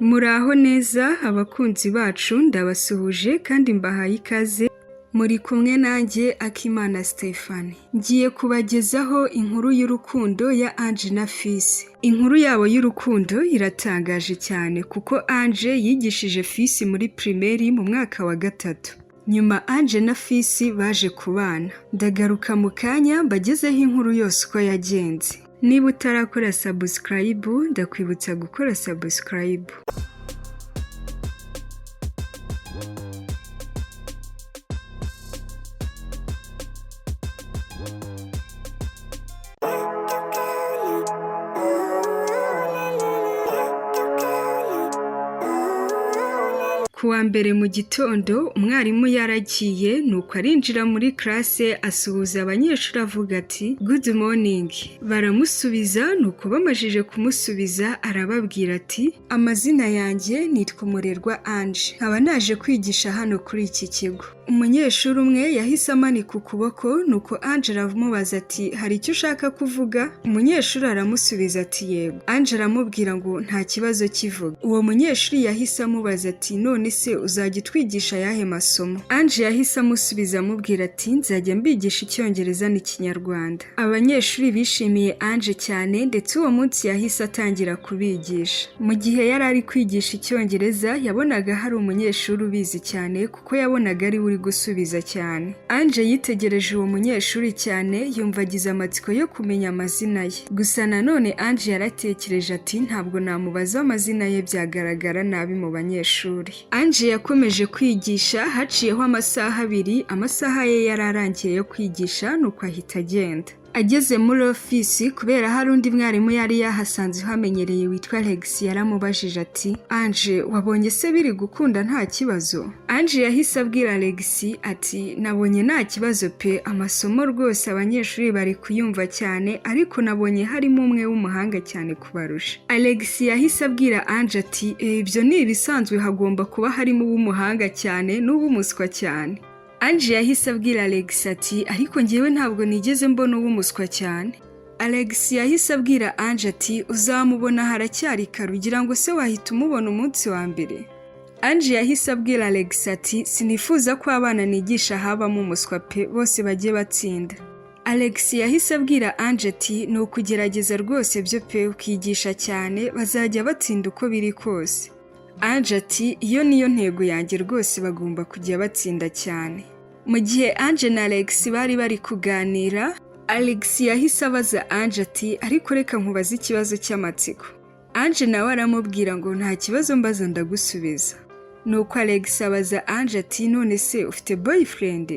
Muraho neza abakunzi bacu ndabasuhuje kandi mbahaye ikaze muri kumwe nanjye Akimana Stephanie. Ngiye kubagezaho inkuru y'urukundo ya Ange na Fils. Inkuru yabo y'urukundo iratangaje cyane kuko Ange yigishije Fils muri primaire mu mwaka wa 3. Nyuma Ange na Fils baje kubana. Ndagaruka mu kanya mbagezeho inkuru yose uko yagenze. Niba utarakora subscribe, ndakwibutsa gukora subscribe. Kuwa mbere mu gitondo umwarimu yaragiye nuko arinjira muri classe asuhuza abanyeshuri avuga ati good morning. Baramusubiza nuko bamajije kumusubiza arababwira ati amazina yanjye nitwa Umurerwa Ange, nkaba naje kwigisha hano kuri iki kigo. Umunyeshuri umwe yahise amanika ukuboko nuko Ange aramubaza ati hari icyo ushaka kuvuga? Umunyeshuri aramusubiza ati yego. Ange aramubwira ngo nta kibazo kivuga. Uwo munyeshuri yahise amubaza ati none se uzajya utwigisha yahe masomo? Ange yahise amusubiza amubwira ati nzajya mbigisha Icyongereza n'Ikinyarwanda. Abanyeshuri bishimiye Ange cyane ndetse uwo munsi yahise atangira kubigisha. Mu gihe yari ari kwigisha Icyongereza yabonaga hari umunyeshuri ubizi cyane kuko yabonaga ari uri gusubiza cyane. Ange yitegereje uwo munyeshuri cyane yumva agize amatsiko yo kumenya amazina ye. Gusa nanone Ange yaratekereje ati ntabwo namubaza amazina ye byagaragara nabi mu banyeshuri. Ange yakomeje kwigisha haciyeho amasaha 2, amasaha ye yararangiye yo kwigisha nuko ahita agenda. Ageze muri ofisi kubera hari undi mwarimu yari yahasanze hamenyereye witwa Alex yaramubajije ati Ange wabonye se biri gukunda nta kibazo? Ange yahise abwira Alex ati nabonye nta kibazo pe, amasomo rwose abanyeshuri bari kuyumva cyane ariko nabonye harimo umwe w'umuhanga cyane kubarusha. Alex yahise abwira Ange ati ibyo ni ibisanzwe, hagomba kuba harimo uw'umuhanga cyane n'uw'umuswa cyane. Ange yahise abwira Alex ati ariko njyewe ntabwo nigeze mbona uw'umuswa cyane. Alex yahise abwira Ange ati uzamubona haracyari kare, ugira ngo se wahita umubona umunsi wa mbere? Ange yahise abwira Alex ati sinifuza ko abana nigisha habamo umuswa pe, bose bagiye batsinda. Alex yahise abwira Ange ati ni ukugerageza rwose byo pe, ukigisha cyane bazajya batsinda uko biri kose. Ange ati iyo niyo ntego yanjye rwose, bagomba kujya batsinda cyane. Mu gihe Ange na Alex bari kuganira, Alex yahise abaza Ange ati ariko reka nkubaze ikibazo cy'amatsiko. Ange nawe aramubwira ngo nta kibazo mbaza ndagusubiza. Nuko Alex abaza Ange ati none se ufite boyfriend?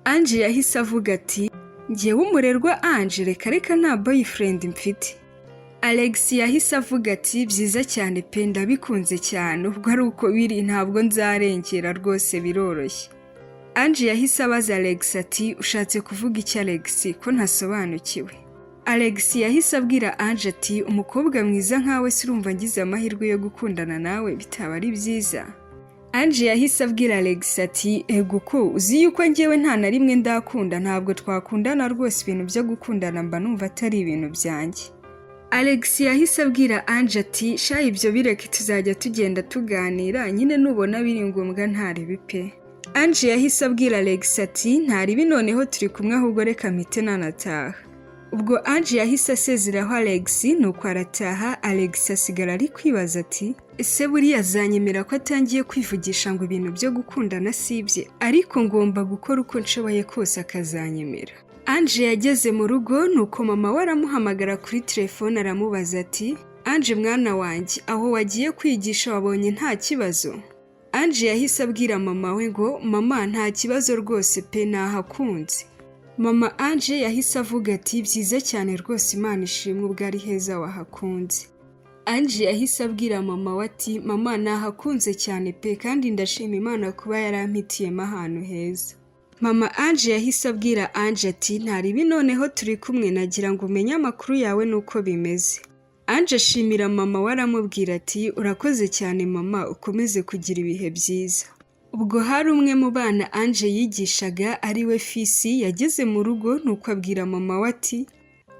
Ange yahise avuga ati njyewe Umurerwa Ange reka nta boyfriend mfite. Alex yahise avuga ati byiza cyane pe, ndabikunze cyane, ubwo ari uko biri ntabwo nzarengera rwose biroroshye. Ange yahise abaza Alex ati ushatse kuvuga iki Alex ko ntasobanukiwe? Alex yahise abwira Ange ati umukobwa mwiza nkawe se urumva ngize amahirwe yo gukundana nawe bitaba ari byiza? Ange yahise abwira Alex ati ego ko uzi yuko njyewe nta na rimwe ndakunda, ntabwo twakundana rwose, ibintu byo gukundana mba numva atari ibintu byanjye. Alex yahise abwira Ange ati sha ibyo bireke tuzajya tugenda tuganira, nyine nubona biri ngombwa ntarebe pe. Ange yahise abwira Alex ati ntaribi noneho turi kumwe ahubwo reka mpite nanataha. Ubwo Ange yahise asezeraho Alex nuko arataha. Alex asigara ari kwibaza ati ese buriya azanyemera ko atangiye kwivugisha ngo ibintu byo gukundana sibye, ariko ngomba gukora uko nshoboye kose akazanyemera. Ange yageze mu rugo nuko mama we aramuhamagara kuri telefone aramubaza ati Ange mwana wanjye aho wagiye kwigisha wabonye nta kibazo? Ange yahise abwira mama we ngo mama nta kibazo rwose pe, nahakunze. Mama Ange yahise avuga ati byiza cyane rwose, Imana ishimwe ubwo ari heza wahakunze. Ange yahise abwira mama we ati mama nahakunze cyane pe, kandi ndashima Imana kuba yarampitiyemo ahantu heza. Mama Ange yahise abwira Ange ati ntaribi noneho turi kumwe, nagira ngo umenye amakuru yawe nuko bimeze. Ange ashimira mama we aramubwira ati urakoze cyane mama, ukomeze kugira ibihe byiza. Ubwo hari umwe mu bana Ange yigishaga ari we Fils yageze mu rugo nuko abwira mama we ati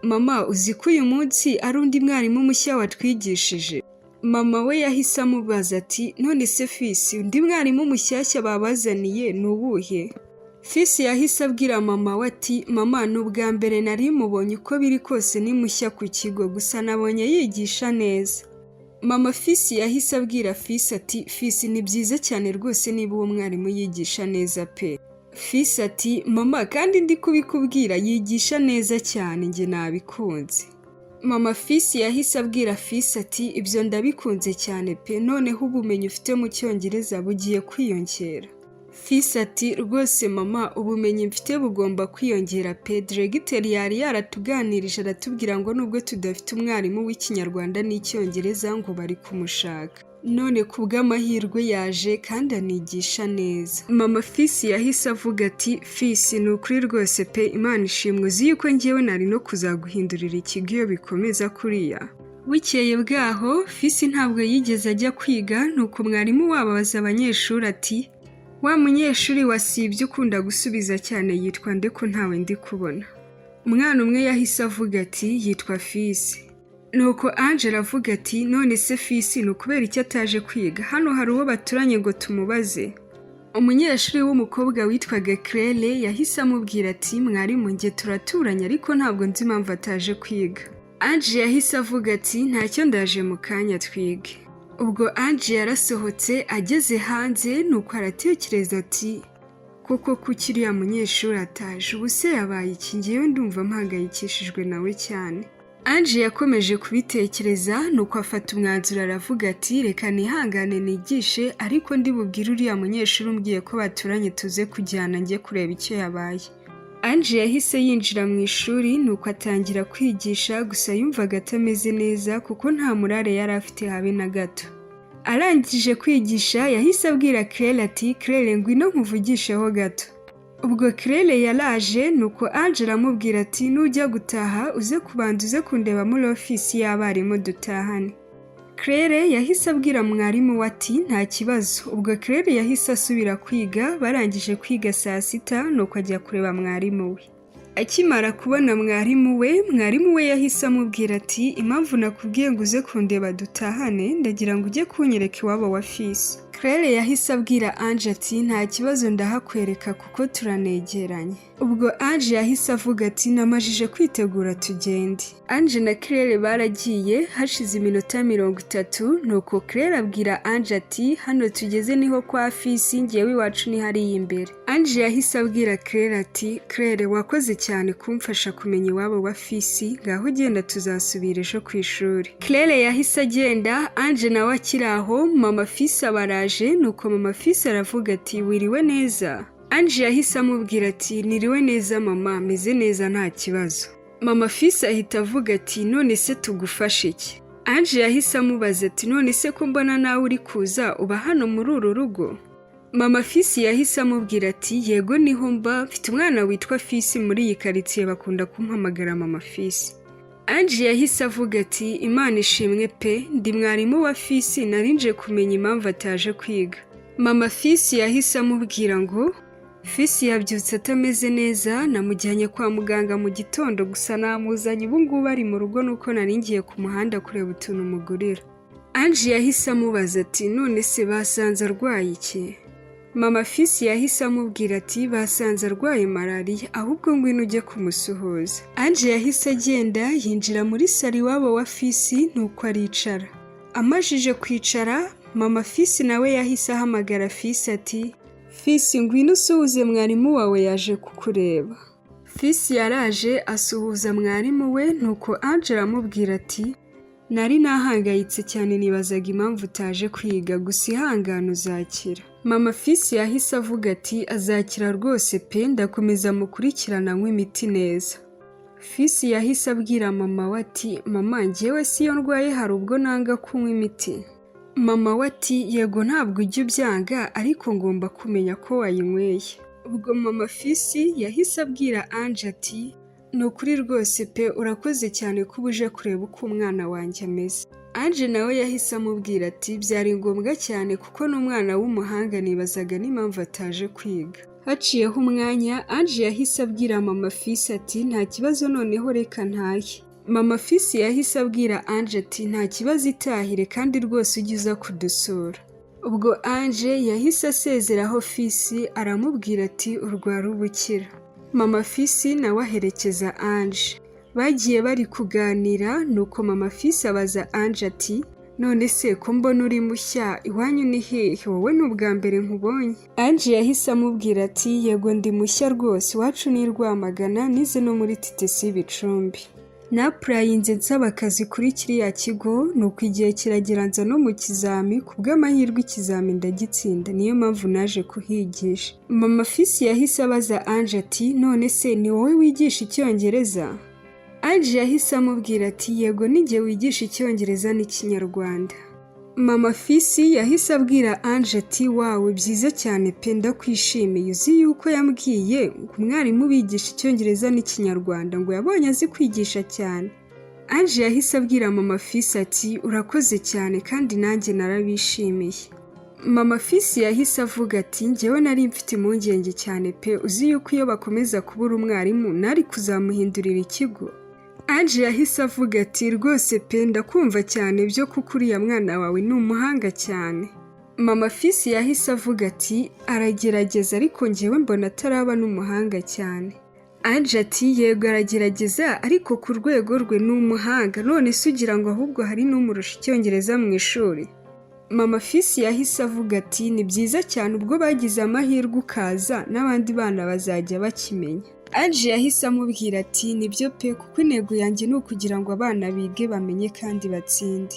mama uzi ko uyu munsi ari undi mwarimu mushya watwigishije? Mama we yahise amubaza ati none se Fisi undi mwarimu mushyashya babazaniye ni uwuhe? Fisi yahise abwira mama we ati mama ni ubwa mbere nari mubonye uko biri kose ni mushya ku kigo gusa nabonye yigisha neza. Mama Fisi yahise abwira Fisi ati Fisi ni byiza cyane rwose niba uwo mwarimu yigisha neza pe. Fisi ati mama kandi ndi kubikubwira yigisha neza cyane njye nabikunze. Mama Fisi yahise abwira Fisi ati ibyo ndabikunze cyane pe noneho ubumenyi ufite mu cyongereza bugiye kwiyongera. Fisi ati rwose mama ubumenyi mfite bugomba kwiyongera pe diregiteri yari yaratuganirije aratubwira ngo nubwo tudafite umwarimu w'ikinyarwanda n'icyongereza ngo bari kumushaka. None kubw'amahirwe yaje kandi anigisha neza. Mama Fisi yahise avuga ati Fisi ni ukuri rwose pe Imana ishimwe uzi yuko njyewe nari no kuzaguhindurira ikigo iyo bikomeza kuriya. Bukeye bwaho Fisi ntabwo yigeze ajya kwiga nuko mwarimu wabo abaza abanyeshuri ati wa munyeshuri wasibye ukunda gusubiza cyane yitwa nde ko ntawe ndi kubona? Umwana umwe yahise avuga ati yitwa Fisi. Nuko Angela avuga ati none se Fisi ni ukubera icyo ataje kwiga? Hano hari uwo baturanye ngo tumubaze. Umunyeshuri w'umukobwa witwaga Claire yahise amubwira ati mwarimu njye turaturanye ariko ntabwo nzi impamvu ataje kwiga. Angela yahise avuga ati ntacyo ndaje mu kanya twige. Ubwo Angela yarasohotse ageze hanze nuko aratekereza ati koko kuki uriya munyeshuri ataje ubu se yabaye iki njyewe ndumva mpangayikishijwe nawe cyane. Angela yakomeje kubitekereza nuko afata umwanzuro aravuga ati reka nihangane nigishe ariko ndi bubwire uriya munyeshuri umbwiye ko baturanye tuze kujyana njye kureba icyo yabaye. Angela yahise yinjira mu ishuri nuko atangira kwigisha gusa yumvaga atameze neza kuko nta murare yari afite habe na gato. Arangije kwigisha yahise abwira Claire ati Claire ngwino nkuvugisheho gato. Ubwo Claire yaraje nuko Angela amubwira ati nujya gutaha uze kubanza uze kundeba muri ofisi y'abarimu dutahane. Claire yahise abwira mwarimu we ati nta kibazo. Ubwo Claire yahise asubira kwiga barangije kwiga saa sita nuko ajya kureba mwarimu we. Akimara kubona mwarimu we yahise amubwira ati impamvu nakubwiye ngo uze kundeba dutahane ndagira ngo ujye kunyereka iwabo wa Fisi. Claire yahise abwira Angela ati nta kibazo ndahakwereka kuko turanegeranye. Ubwo Angela yahise avuga ati namajije kwitegura tugende. Angela na Claire baragiye hashize iminota 30 nuko Claire abwira Angela ati hano tugeze niho kwa Fisi njyewe iwacu ni hariya imbere. Angela yahise abwira Claire ati Claire wakoze cyane kumfasha kumenya iwabo wa Fisi ngaho genda tuzasubira ejo ku ishuri. Claire yahise agenda Angela nawe akiri aho mama Fisi abaraje nuko mama Fisi aravuga ati wiriwe neza. Angela yahise amubwira ati niriwe neza mama meze neza nta kibazo. Mama Fisi ahita avuga ati none se tugufashe iki? Angela yahise amubaza ati none se ko mbona nawe uri kuza uba hano muri uru rugo? Mama Fisi yahise amubwira ati yego niho mba mfite umwana witwa Fisi muri iyi karitsiye bakunda kumpamagara mama Fisi. Angela yahise avuga ati Imana ishimwe pe ndi mwarimu wa Fisi narinje kumenya impamvu ataje kwiga. Mama Fisi yahise amubwira ngo Fisi yabyutse atameze neza namujyanye kwa muganga mu gitondo gusa namuzanye ubu ngubu ari mu rugo nuko naringiye ku muhanda kureba utuntu mugurira. Angela yahise amubaza ati none se basanze arwaye iki? Mama Fisi yahise amubwira ati basanze arwaye malariya ahubwo ngwino ujye kumusuhuza. Angela yahise agenda yinjira muri salo iwabo wa Fisi nuko aricara. Amajije kwicara mama Fisi nawe yahise ahamagara Fisi ati Fisi ngwino usuhuze mwarimu wawe yaje kukureba. Fisi yaraje asuhuza mwarimu we nuko Angela amubwira ati nari nahangayitse cyane nibazaga impamvu utaje kwiga gusa ihangane uzakira. Mama Fisi yahise avuga ati azakira rwose pe ndakomeza mukurikirana nk'imiti neza. Fisi yahise abwira mama we ati mama njyewe siyo ndwaye hari ubwo nanga kunywa imiti. Mama we ati yego ntabwo ujya ubyanga ariko ngomba kumenya ko wayinyweye. Ubwo mama Fisi yahise abwira Angela ati ni ukuri rwose pe urakoze cyane ko uje kureba uko umwana wanjye ameze. Angela nawe yahise amubwira ati byari ngombwa cyane kuko n'umwana w'umuhanga nibazaga n'impamvu ataje kwiga. Haciyeho umwanya Angela yahise abwira mama Fisi ati nta kibazo noneho reka ntahe. Mama Fisi yahise abwira Ange ati nta kibazo itahire kandi rwose ujye uza kudusura. Ubwo Ange yahise asezeraho Fisi aramubwira ati urwara ubukira. Mama Fisi nawe aherekeza Ange. Bagiye bari kuganira nuko Mama Fisi abaza Ange ati none se ko mbona uri mushya iwanyu ni hehe wowe ni ubwa mbere nkubonye? Ange yahise amubwira ati yego ndi mushya rwose iwacu ni Rwamagana nize no muri TTC Bicumbi. Napurayinze nsaba akazi kuri kiriya kigo nuko igihe kiragera nza no mu kizami kubw'amahirwe ikizami ndagitsinda niyo mpamvu naje kuhigisha. Mama Fisi yahise abaza Ange ati none se ni wowe wigisha Icyongereza? Ange yahise amubwira ati yego nijye wigisha Icyongereza n'Ikinyarwanda. Mama Fisi yahise abwira Ange ati wawe byiza cyane pe ndakwishimiye uzi yuko yambwiye ngo umwarimu bigisha Icyongereza n'Ikinyarwanda ngo yabonye azi kwigisha cyane. Ange yahise abwira Mama Fisi ati urakoze cyane kandi nanjye narabishimiye. Mama Fisi yahise avuga ati njyewe nari mfite impungenge cyane pe uzi yuko iyo bakomeza kubura umwarimu nari kuzamuhindurira ikigo. Ange yahise avuga ati rwose pe ndakumva cyane byo kuko uriya mwana wawe ni umuhanga cyane. Mama Fisi yahise avuga ati aragerageza ariko njyewe mbona ataraba n'umuhanga cyane. Ange ati yego aragerageza ariko ku rwego rwe ni umuhanga none se ugira ngo ahubwo hari n'umurusha Icyongereza mu ishuri? Mama Fisi yahise avuga ati ni byiza cyane ubwo bagize amahirwe ukaza n'abandi bana bazajya bakimenya. Ange yahise amubwira ati nibyo pe kuko intego yanjye ni ukugira ngo abana bige bamenye kandi batsinde.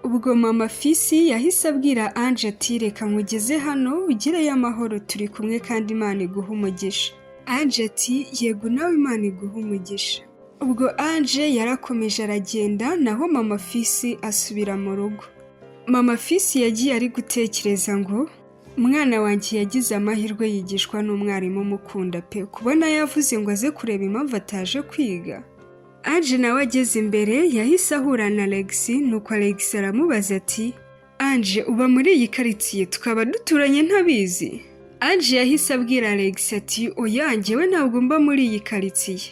Ubwo Mama Fisi yahise abwira Ange ati reka nkugeze hano ugireyo amahoro turi kumwe kandi Imana iguha umugisha. Ange ati yego nawe Imana iguha umugisha. Ubwo Ange yarakomeje aragenda naho Mama Fisi asubira mu rugo. Mama Fisi yagiye ari gutekereza ngo umwana wanjye yagize amahirwe yigishwa n'umwarimu umukunda pe kubona yavuze ngo aze kureba impamvu ataje kwiga. Ange nawe ageze imbere yahise ahura na Alex nuko Alex aramubaza ati Ange uba muri iyi karitsiye tukaba duturanye ntabizi? Ange yahise abwira Alex ati oya njyewe ntabwo mba muri iyi karitsiye.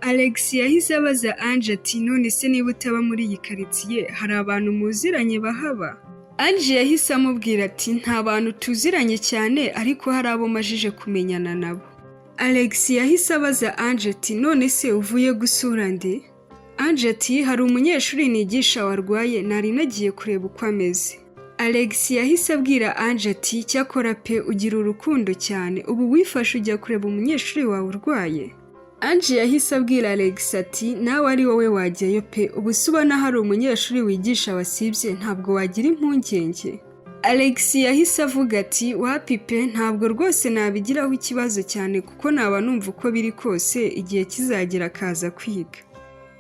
Alex yahise abaza Ange ati none se niba utaba muri iyi karitsiye hari abantu muziranye bahaba? Ange yahise amubwira ati nta bantu tuziranye cyane ariko hari abo majije kumenyana nabo. Alex yahise abaza Ange ati none se uvuye gusura nde? Ange ati hari umunyeshuri nigisha warwaye nari nagiye kureba uko ameze. Alex yahise abwira Ange ati cyakora pe ugira urukundo cyane ubu wifashe ujya kureba umunyeshuri wawe urwaye? Ange yahise abwira Alex ati nawe ari wowe wajyayo pe ubu se ubona hari umunyeshuri wigisha wasibye ntabwo wagira impungenge? Alex yahise avuga ati wapi pe ntabwo rwose nabigiraho ikibazo cyane kuko naba numva uko biri kose igihe kizagera akaza kwiga.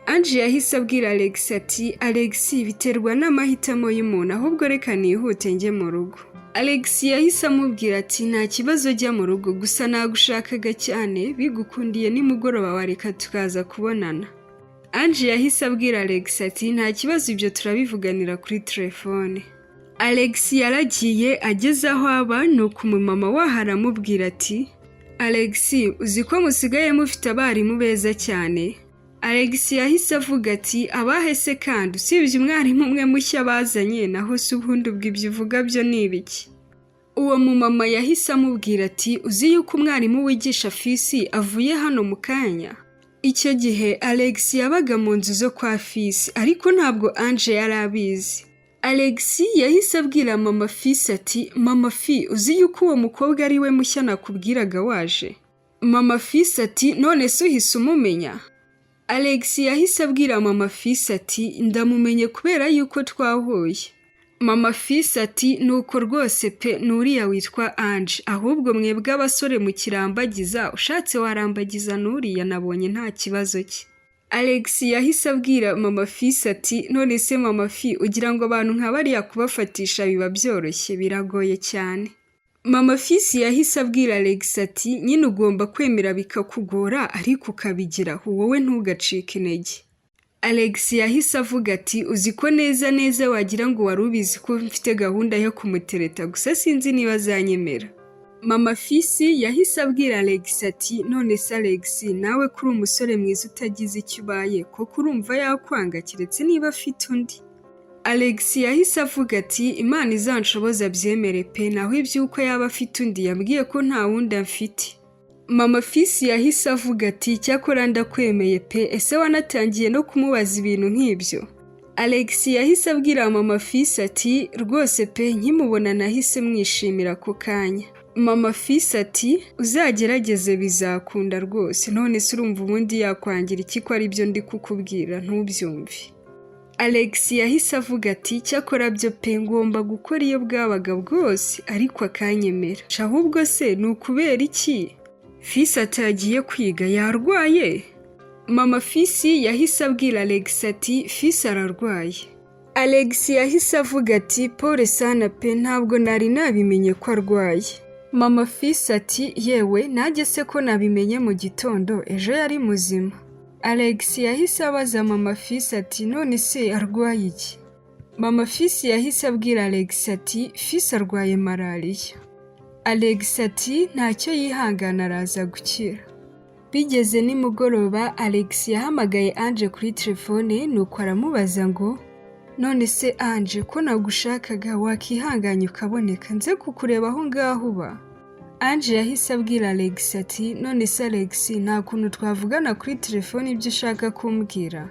Ange yahise abwira Alex ati Alex biterwa n'amahitamo y'umuntu ahubwo reka nihute njye mu rugo. Alex yahise amubwira ati nta kibazo jya mu rugo gusa nagushakaga cyane bigukundiye nimugoroba wareka tukaza kubonana. Ange yahise abwira Alex ati nta kibazo ibyo turabivuganira kuri telefone. Alex yaragiye ageze aho aba nuko umumama waho aramubwira ati Alex uzi ko musigaye mufite abarimu beza cyane? Alex yahise avuga ati abahese kandi usibye umwarimu umwe mushya bazanye naho se ubundi bw'ibyo uvuga byo ni ibiki? Uwo mumama yahise amubwira ati uzi yuko umwarimu wigisha Fisi avuye hano mu kanya? Icyo gihe Alex yabaga mu nzu zo kwa Fisi ariko ntabwo Ange yari abizi. Alex yahise abwira Mama Fisi ati Mama Fi uzi yuko uwo mukobwa ari we mushya nakubwiraga waje? Mama Fisi ati none se uhise umumenya? Alex yahise abwira Mama Fisi ati ndamumenye kubera yuko twahuye. Mama Fisi ati nuko rwose pe nuriya witwa Ange ahubwo mwebwe abasore mu kirambagiza ushatse warambagiza nuriya nabonye nta kibazo cye. Alex yahise abwira Mama Fisi ati none se Mama Fi ugira ngo abantu nka bariya kubafatisha biba byoroshye biragoye cyane. Mama Fisi yahise abwira Alex ati nyine ugomba kwemera bikakugora ariko ukabigiraho wowe ntugacike intege. Alex yahise avuga ati uzi ko neza neza wagira ngo wari ubizi ko mfite gahunda yo kumutereta gusa sinzi niba azanyemera. Mama Fisi yahise abwira Alex ati none se Alex nawe kuri umusore mwiza utagize icyo ubaye koko urumva yakwanga keretse niba afite undi. Alex yahise avuga ati Imana izanshoboza byemere pe naho iby'uko yaba afite undi yambwiye ko nta wundi afite. Mama Fisi yahise avuga ati cyakora ndakwemeye pe ese wanatangiye no kumubaza ibintu nk'ibyo. Alex yahise abwira Mama Fisi ati rwose pe nkimubona nahise mwishimira ako kanya. Mama Fisi ati uzagerageze bizakunda rwose none se urumva ubundi yakwangira iki ko ari byo ndi kukubwira ntubyumve. Alex yahise avuga ati cyakora byo pe ngomba gukora iyo bwabaga bwose ariko akanyemera. Ahubwo se ni ukubera iki Fisi atagiye kwiga yarwaye? Mama Fisi yahise abwira Alex ati Fisi ararwaye. Alex yahise avuga ati pole sana pe ntabwo nari nabimenye ko arwaye. Mama Fisi ati yewe najye se ko nabimenye mu gitondo ejo yari muzima. Alex yahise abaza Mama Fisi ati none se arwaye iki? Mama Fisi yahise abwira Alex ati Fisi arwaye malariya. Alex ati ntacyo yihangana araza gukira. Bigeze nimugoroba Alex yahamagaye Ange kuri telefone nuko aramubaza ngo none se Ange ko nagushakaga wakihanganye ukaboneka nze kukureba aho ngaho uba. Ange yahise abwira Alex ati none se Alex nta kuntu twavugana kuri telefone ibyo ushaka kumbwira.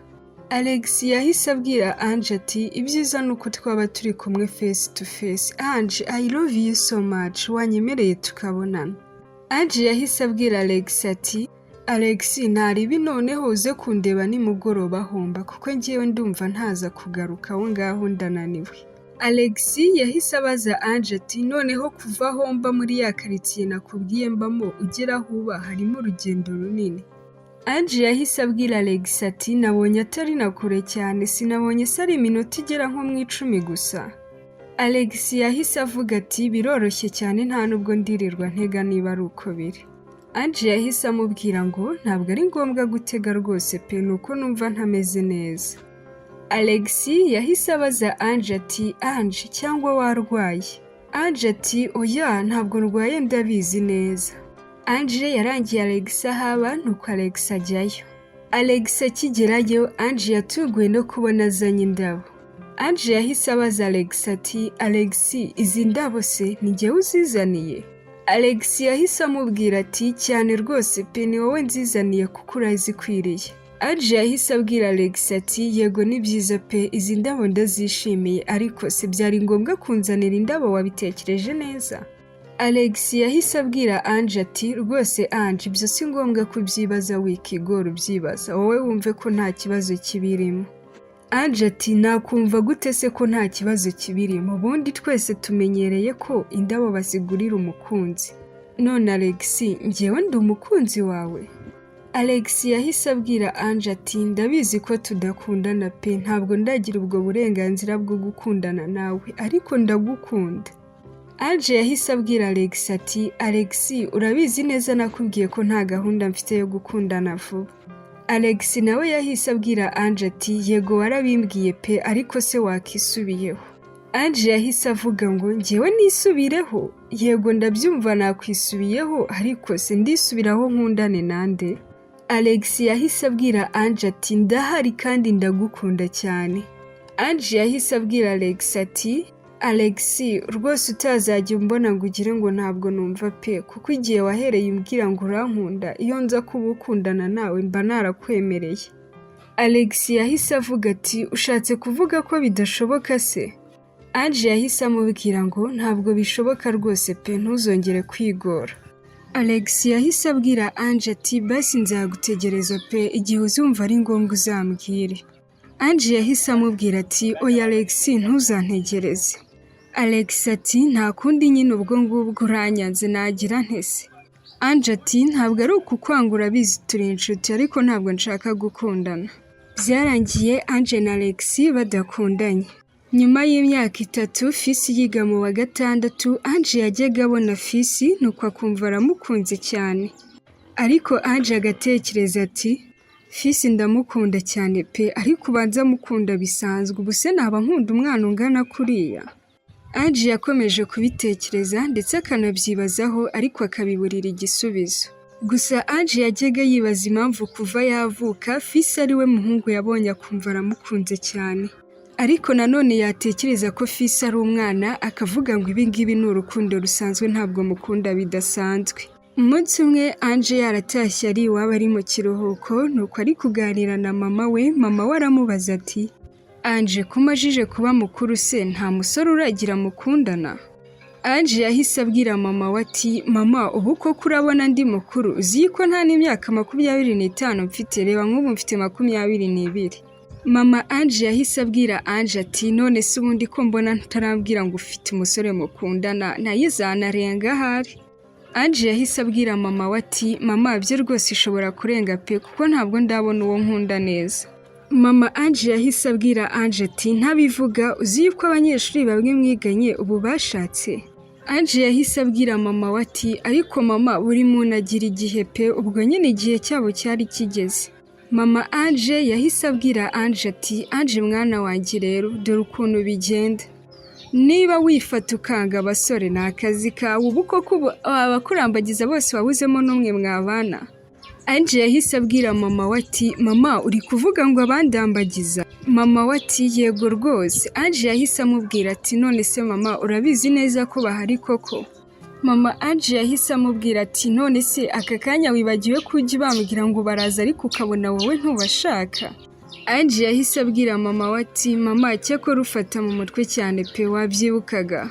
Alex yahise abwira Ange ati ibyiza nuko twaba turi kumwe face to face. Ange I love you so much wanyemereye tukabonana. Ange yahise abwira Alex ati Alex ntaribi noneho uze kundeba nimugoroba homba kuko ngiyewe ndumva ntaza kugaruka aho ngaho ndananiwe. Alex yahise abaza Ange ati noneho kuva homba muri ya quartier nakubwiye mbamo ugera aho uba harimo urugendo runini. Ange yahise abwira Alex ati nabonye atari na kure cyane sinabonye se ari iminota igera nko mu 10 gusa. Alex yahise avuga ati biroroshye cyane nta nubwo ndirirwa ntega niba ari uko biri. Ange yahise amubwira ngo ntabwo ari ngombwa gutega rwose pe nuko numva ntameze neza. Alex yahise abaza Ange ati Ange cyangwa warwaye? Ange ati oya ntabwo ndwaye ndabizi neza. Ange yarangiye Alex ahaba nuko Alex ajyayo. Alex akigerayo Ange yatunguwe no kubona azanye indabo. Ange yahise abaza Alex ati Alex izi ndabo se ni njye uzizaniye? Alex yahise amubwira ati cyane rwose pe ni wowe nzizaniye kuko urazikwiriye. Ange yahise abwira Alex ati yego ni byiza pe izi ndabo ndazishimiye ariko se byari ngombwa kunzanira indabo wabitekereje neza? Alex yahise abwira Ange ati rwose Ange ibyo si ngombwa kubyibaza wikigora ubyibaza wowe wumve ko nta kibazo kibirimo. Ange ati nakumva gute se ko nta kibazo kibirimo ubundi twese tumenyereye ko indabo bazigurira umukunzi. None Alex njyewe ndi umukunzi wawe? Alex yahise abwira Ange ati ndabizi ko tudakundana pe ntabwo ndagira ubwo burenganzira bwo gukundana nawe ariko ndagukunda. Ange yahise abwira Alex ati Alex urabizi neza nakubwiye ko nta gahunda mfite yo gukundana vuba. Alex nawe yahise abwira Ange ati yego warabimbwiye pe ariko se wakisubiyeho. Ange yahise avuga ngo njyewe nisubireho? Yego ndabyumva nakwisubiyeho ariko se ndisubiraho nkundane nande? Alex yahise abwira Ange ati ndahari kandi ndagukunda cyane. Ange yahise abwira Alex ati Alex rwose utazajya umbona ngo ugire ngo ntabwo numva pe kuko igihe wahereye umbwira ngo urankunda iyo nza kuba ukundana nawe mba narakwemereye. Alex yahise avuga ati ushatse kuvuga ko bidashoboka se? Ange yahise amubwira ngo ntabwo bishoboka rwose pe ntuzongere kwigora. Alex yahise abwira Ange ati basi nzagutegereza pe igihe uzumva ari ngombwa uzambwire. Ange yahise amubwira ati oya Alex ntuzantegereze. Alex ati nta kundi nyine ubwo ngubwo uranyanze nagira ntese. Ange ati ntabwo ari ukukwanga urabizi turi inshuti ariko ntabwo nshaka gukundana. Byarangiye Ange na Alex badakundanye. Nyuma y'imyaka 3 Fisi yiga mu wa 6 Ange yajyaga abona Fisi nuko akumva aramukunze cyane. Ariko Ange agatekereza ati Fisi ndamukunda cyane pe ariko ubanza mukunda bisanzwe ubuse naba nkunda umwana ungana kuriya. Ange yakomeje kubitekereza ndetse akanabyibazaho ariko akabiburira igisubizo. Gusa Ange yajyaga yibaza impamvu kuva yavuka Fils ari we muhungu yabonye akumva aramukunze cyane. Ariko nanone yatekereza ko Fils ari umwana akavuga ngo ibi ngibi ni urukundo rusanzwe ntabwo mukunda bidasanzwe. Umunsi umwe Ange yaratashye ari iwabo ari mu kiruhuko nuko ari kuganira na mama we aramubaza ati Ange kumajije kuba mukuru se nta musore uragira mukundana? Ange yahise abwira mama we ati mama ubu koko urabona ndi mukuru uzi ko nta n'imyaka 25 mfite reba nk'ubu mfite 22. Mama Ange yahise abwira Ange ati none se ubundi ko mbona ntarambwira ngo ufite umusore mukundana ntayizanarenga ahari. Ange yahise abwira mama we ati mama byo rwose ishobora kurenga pe kuko ntabwo ndabona uwo nkunda neza. Mama Ange yahise abwira Ange ati ntabivuga uzi yuko abanyeshuri bamwe mwiganye ubu bashatse. Ange yahise abwira mama we ati ariko mama buri muntu agira igihe pe ubwo nyine igihe cyabo cyari kigeze. Mama Ange yahise abwira Ange ati Ange mwana wanjye rero dore ukuntu bigenda. Niba wifata ukanga abasore ni akazi kawe ubu koko abakurambagiza bose wabuzemo n'umwe mwabana. Ange yahise abwira mama we ati mama uri kuvuga ngo abandambagiza? Mama we ati yego rwose. Ange yahise amubwira ati none se mama urabizi neza ko bahari koko? Mama Ange yahise amubwira ati none se aka kanya wibagiwe kujya bambwira ngo baraza ariko ukabona wowe ntubashaka? Ange yahise abwira mama we ati mama cyakora ufata mu mutwe cyane pe wabyibukaga?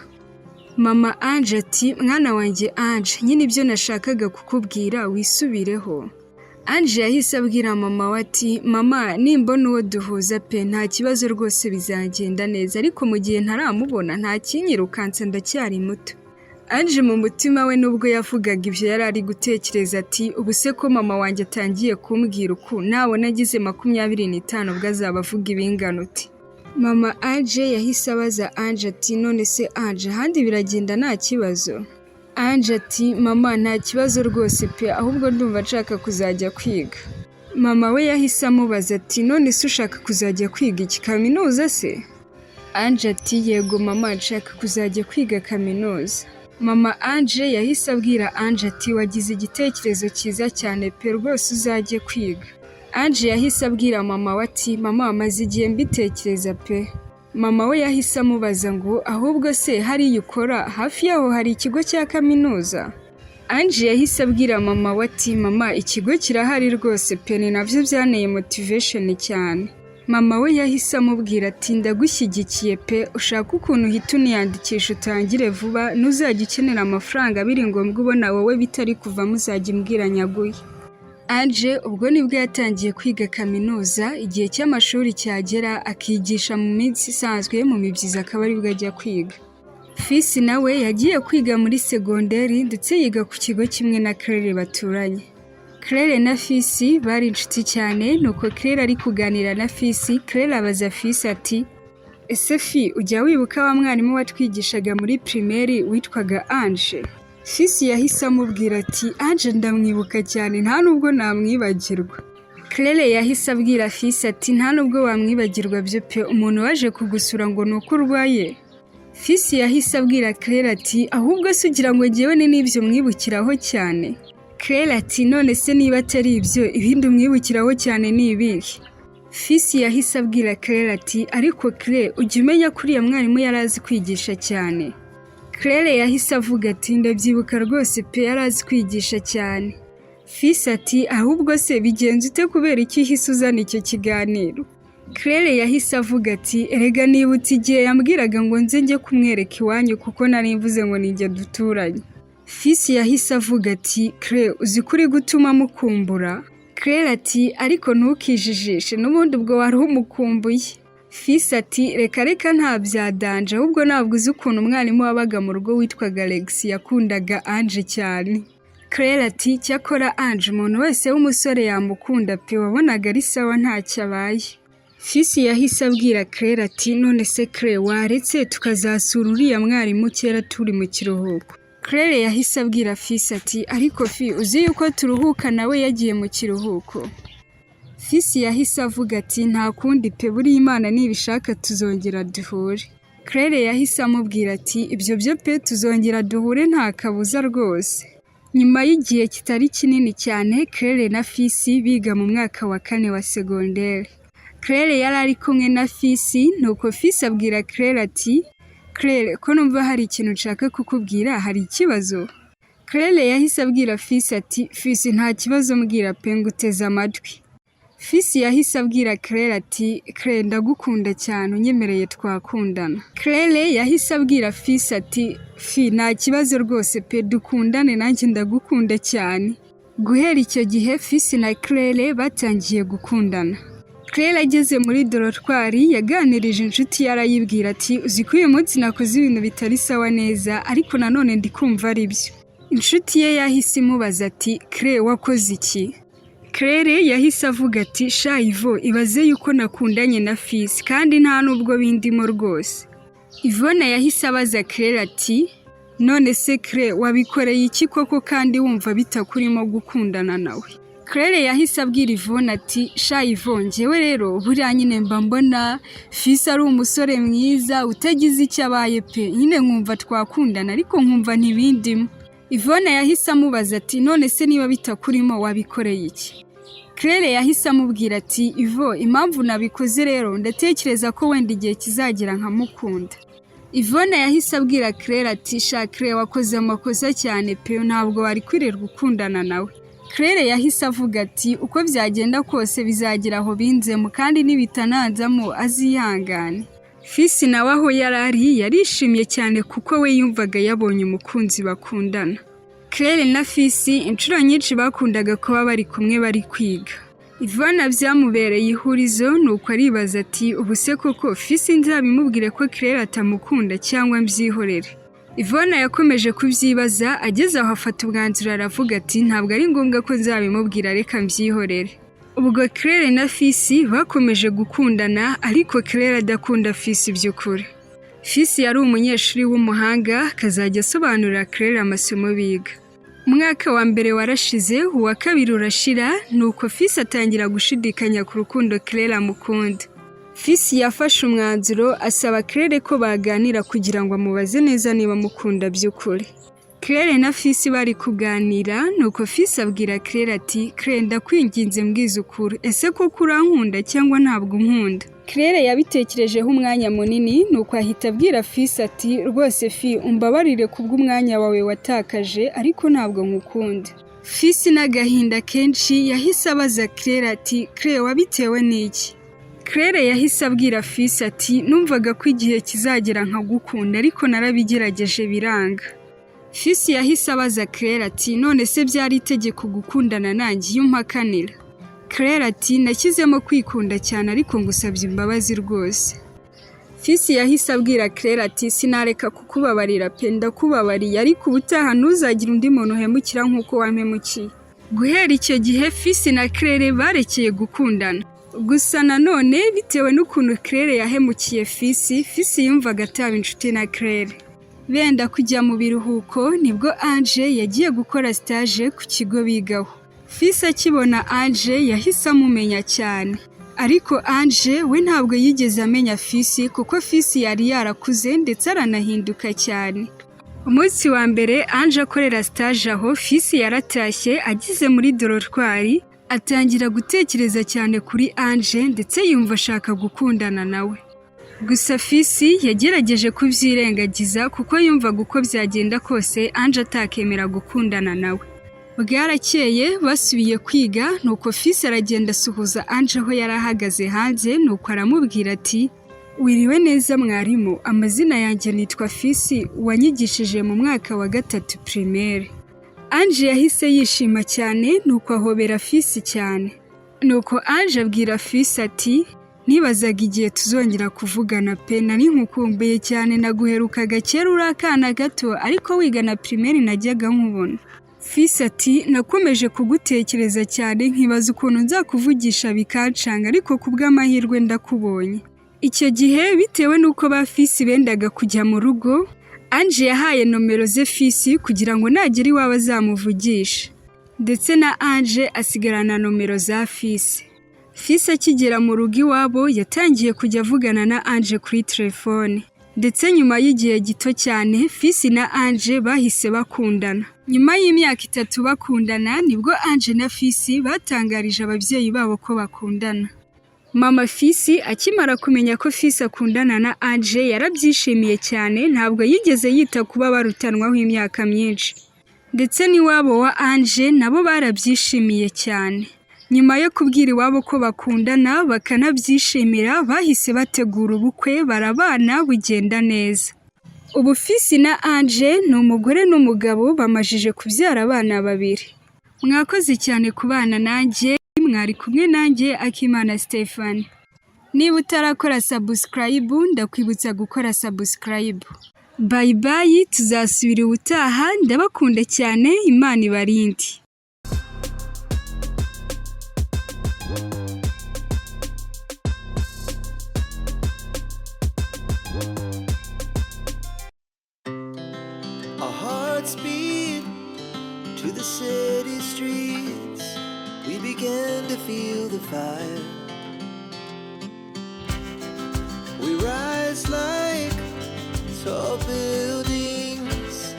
Mama Ange ati mwana wanjye Ange nyine ibyo nashakaga kukubwira wisubireho. Ange yahise abwira mama we ati mama nimbona uwo duhuza pe nta kibazo rwose bizagenda neza ariko mu gihe ntaramubona nta kinyirukansa ndacyari muto. Ange mu mutima we nubwo yavugaga ibyo yari ari gutekereza ati ubu se ko mama wanjye atangiye kumbwira uku nabona agize 25 ubwo azaba avuga ibingana uti. Mama Ange yahise abaza Ange ati none se Ange handi biragenda nta kibazo? Ange ati mama nta kibazo rwose pe ahubwo ndumva nshaka kuzajya kwiga. Mama we yahise amubaza ati none se ushaka kuzajya kwiga iki kaminuza se? Ange ati yego mama nshaka kuzajya kwiga kaminuza. Mama Ange yahise abwira Ange ati wagize igitekerezo cyiza cyane pe rwose uzajye kwiga. Ange yahise abwira mama we ati mama maze igihe mbitekereza pe. Mama we yahise amubaza ngo ahubwo se hariya ukora hafi yaho hari ikigo cya kaminuza? Ange yahise abwira mama we ati mama ikigo kirahari rwose pe ni navyo byaneye motivation cyane. Mama we yahise amubwira ati ndagushyigikiye pe ushaka ukuntu uhita uniyandikisha utangire vuba ntuzajya ukenera amafaranga biri ngombwa ubona wowe bitari kuva muzajya imbwira nyaguye. Ange ubwo nibwo yatangiye kwiga kaminuza igihe cy'amashuri cyagera akigisha mu minsi isanzwe mu mibyizi akaba aribwo ajya kwiga. Fils nawe yagiye kwiga muri segonderi ndetse yiga ku kigo kimwe na Claire baturanye. Claire na Fils bari inshuti cyane nuko Claire ari kuganira na Fils. Claire abaza Fils ati ese fi ujya wibuka wa mwarimu watwigishaga muri primaire witwaga Ange? Fils yahise amubwira ati Ange ndamwibuka cyane nta nubwo namwibagirwa. Claire yahise abwira Fils ati nta nubwo wamwibagirwa byo pe umuntu waje kugusura ngo nuko urwaye. Fils yahise abwira Claire ati ahubwo se ugira ngo ngewe n'ibyo mwibukiraho cyane? Claire ati none se niba atari ibyo ibindi umwibukiraho cyane ni ibihe? Fils yahise abwira Claire ati ariko Claire ujya umenya ko uriya mwarimu yari azi kwigisha cyane. Claire yahise avuga ati ndabyibuka rwose pe yari azi kwigisha cyane. Fils ati ahubwo se bigenze ute kubera iki hise uzana icyo kiganiro? Claire yahise avuga ati erega nibutse igihe yambwiraga ngo nze njye kumwereka iwanyu kuko nari mvuze ngo nijye duturanye. Fils yahise avuga ati Claire uzi kuri gutuma mukumbura? Claire ati ariko ntukijijishe n'ubundi ubwo wari umukumbuye. Fils ati reka nta byadanje ahubwo ntabwo uzi ukuntu umwarimu wabaga mu rugo witwaga Alex yakundaga Ange cyane. Claire ati cyakora Ange umuntu wese w'umusore yamukunda pe wabonaga ari sawa ntacyo abaye. Fils yahise abwira Claire ati none se Claire waretse tukazasura uriya mwarimu kera turi mu kiruhuko? Claire yahise abwira Fils ati ariko fi uzi yuko turuhuka nawe yagiye mu kiruhuko? Fils yahise avuga ati nta kundi pe buri Imana nibishaka tuzongera duhure. Claire yahise amubwira ati ibyo byo pe tuzongera duhure nta kabuza rwose. Nyuma y'igihe kitari kinini cyane Claire na Fisi biga mu mwaka wa 4 wa secondaire. Claire yari ari kumwe na Fisi nuko Fisi abwira Claire ati Claire ko numva hari ikintu nshaka kukubwira hari ikibazo. Claire yahise abwira Fisi ati Fisi nta kibazo mbwira pe nguteze amatwi. Fisi yahise abwira Claire ati Claire ndagukunda cyane unyemereye twakundana. Claire yahise abwira Fisi ati Fi nta kibazo rwose pe dukundane nanjye ndagukunda cyane. Guhera icyo gihe Fisi na Claire batangiye gukundana. Claire ageze muri dorotwari yaganirije inshuti yarayibwira ati uzi ko uyu munsi nakoze ibintu bitari sawa neza ariko nanone ndi kumva ari byo. Inshuti ye yahise imubaza ati Claire wakoze iki? Claire yahise avuga ati sha Ivo ibaze yuko nakundanye na Fisi kandi nta nubwo bindimo rwose. Ivona yahise abaza Claire ati none se Claire wabikoreye iki koko kandi wumva bitakurimo gukundana nawe? Claire yahise abwira Ivona ati sha Ivo njyewe rero buriya nyine mba mbona Fisi ari umusore mwiza utagize icyo abaye pe nyine nkumva twakundana ariko nkumva ntibindimo. Ivona yahise amubaza ati none se niba bitakurimo wabikoreye iki? Claire yahise amubwira ati Ivo impamvu nabikoze rero ndatekereza ko wenda igihe kizagera nkamukunda. Ivona yahise abwira Claire ati sha Claire wakoze amakosa cyane pe ntabwo wari kwirirwa gukundana nawe. Claire yahise avuga ati uko byagenda kose bizagira aho binzemo kandi nibitananzamo azihangane. Fisi nawe aho yarari yarishimye cyane kuko we yumvaga yabonye umukunzi bakundana. Claire na Fisi inshuro nyinshi bakundaga kuba bari kumwe bari kwiga. Ivona byamubereye ihurizo nuko aribaza ati ubuse koko Fisi nzabimubwire ko Claire atamukunda cyangwa mbyihorere. Ivona yakomeje kubyibaza ageze aho afata ubwanzuro aravuga ati ntabwo ari ngombwa ko nzabimubwira reka mbyihorere. Ubwo Claire na Fisi bakomeje gukundana ariko Claire adakunda Fisi by'ukuri. Fisi yari umunyeshuri w'umuhanga akazajya asobanurira Claire amasomo biga. Umwaka wa mbere warashize uwa kabiri urashira nuko Fisi atangira gushidikanya ku rukundo Claire amukunda. Fisi yafashe umwanzuro asaba Claire ko baganira kugira ngo amubaze neza niba amukunda by'ukuri. Claire na Fisi bari kuganira nuko Fisi abwira Claire ati Claire ndakwinginze mbwiza ukuri ese koko urankunda cyangwa ntabwo unkunda? Claire yabitekerejeho umwanya munini nuko ahita abwira Fisi ati rwose Fi umbabarire kubw'umwanya wawe watakaje ariko ntabwo nkukunda. Fisi n'agahinda kenshi yahise abaza Claire ati Claire wabitewe n'iki? Claire yahise abwira Fisi ati numvaga ko igihe kizagera nkagukunda ariko narabigerageje biranga. Fisi yahise abaza Claire ati none se byari itegeko gukundana nanjye iyo umpakanira? Claire ati nashyizemo kwikunda cyane ariko ngusabye imbabazi rwose. Fisi yahise abwira Claire ati sinareka kukubabarira pe ndakubabariye ariko ubutaha ntuzagira undi muntu uhemukira nk'uko wampemukiye. Guhera icyo gihe Fisi na Claire barekeye gukundana. Gusa nanone bitewe n'ukuntu Claire yahemukiye Fisi, Fisi yumvaga ataba inshuti na Claire. Benda kujya mu biruhuko nibwo Ange yagiye gukora stage ku kigo bigaho. Fisi akibona Ange yahise amumenya cyane. Ariko Ange we ntabwo yigeze amenya Fisi kuko Fisi yari yarakuze ndetse aranahinduka cyane. Umunsi wa mbere Ange akorera stage aho Fisi yaratashye agize muri dorotwari atangira gutekereza cyane kuri Ange ndetse yumva ashaka gukundana nawe. Gusa Fisi yagerageje kubyirengagiza kuko yumvaga uko byagenda kose Ange atakemera gukundana nawe. Bwarakeye basubiye kwiga nuko Fisi aragenda asuhuza Ange aho yari ahagaze hanze nuko aramubwira ati wiriwe neza mwarimu amazina yanjye nitwa Fisi wanyigishije mu mwaka wa 3 primaire. Ange yahise yishima cyane nuko ahobera Fisi cyane. Nuko Ange abwira Fisi ati nibazaga igihe tuzongera kuvugana pe nari nkukumbuye cyane naguherukaga kera uri akana gato ariko wiga na primaire najyaga nkubona. Fisi ati nakomeje kugutekereza cyane nkibaza ukuntu nzakuvugisha bikancanga ariko kubw'amahirwe ndakubonye. Icyo gihe bitewe nuko ba Fisi bendaga kujya mu rugo, Ange yahaye nomero ze Fisi kugira ngo nagera iwabo azamuvugisha. Ndetse na Ange asigarana nomero za Fisi. Fisi akigera mu rugo iwabo yatangiye kujya avugana na Ange kuri telefone. ndetse nyuma y'igihe gito cyane Fisi na Ange bahise bakundana. Nyuma y'imyaka 3 bakundana nibwo Ange na Fisi batangarije ababyeyi babo ko bakundana. Mama Fisi akimara kumenya ko Fisi akundana na Ange yarabyishimiye cyane, ntabwo yigeze yita kuba barutanwaho imyaka myinshi. Ndetse n'iwabo wa Ange nabo barabyishimiye cyane. Nyuma yo kubwira iwabo ko bakundana bakanabyishimira, bahise bategura ubukwe, barabana bugenda neza. Ubu Fisi na Ange ni umugore n'umugabo bamajije kubyara abana 2. Mwakoze cyane kubana nanjye, mwari kumwe nanjye Akimana Stephanie. Niba utarakora subscribe ndakwibutsa gukora subscribe. Bye bye, tuzasubira ubutaha, ndabakunda cyane, Imana ibarinde. Our hearts beat to the city streets. We began to feel the fire. We rise like tall buildings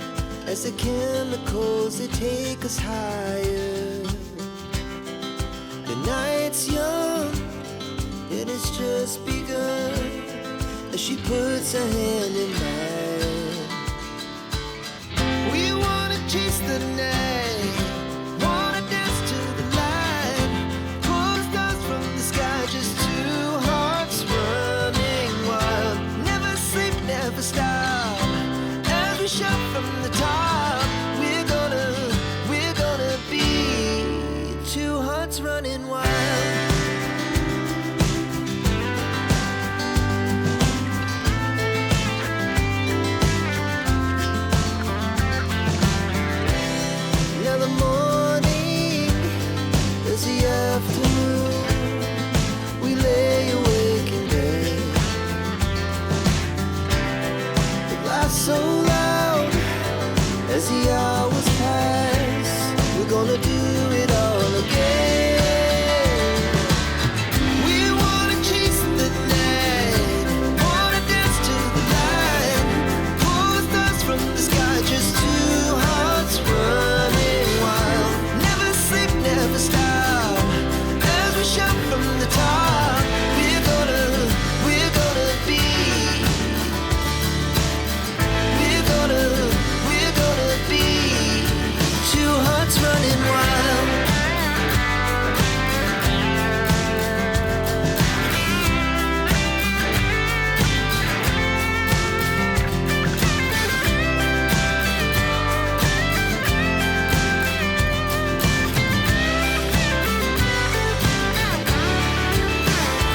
as the chemicals they take us higher. The night's young and it's just begun as she puts her hand in mine. We wanna chase the night, wanna dance to the light, pull the stars from the sky, just 2 hearts running wild. Never sleep, never stop, as we shuffle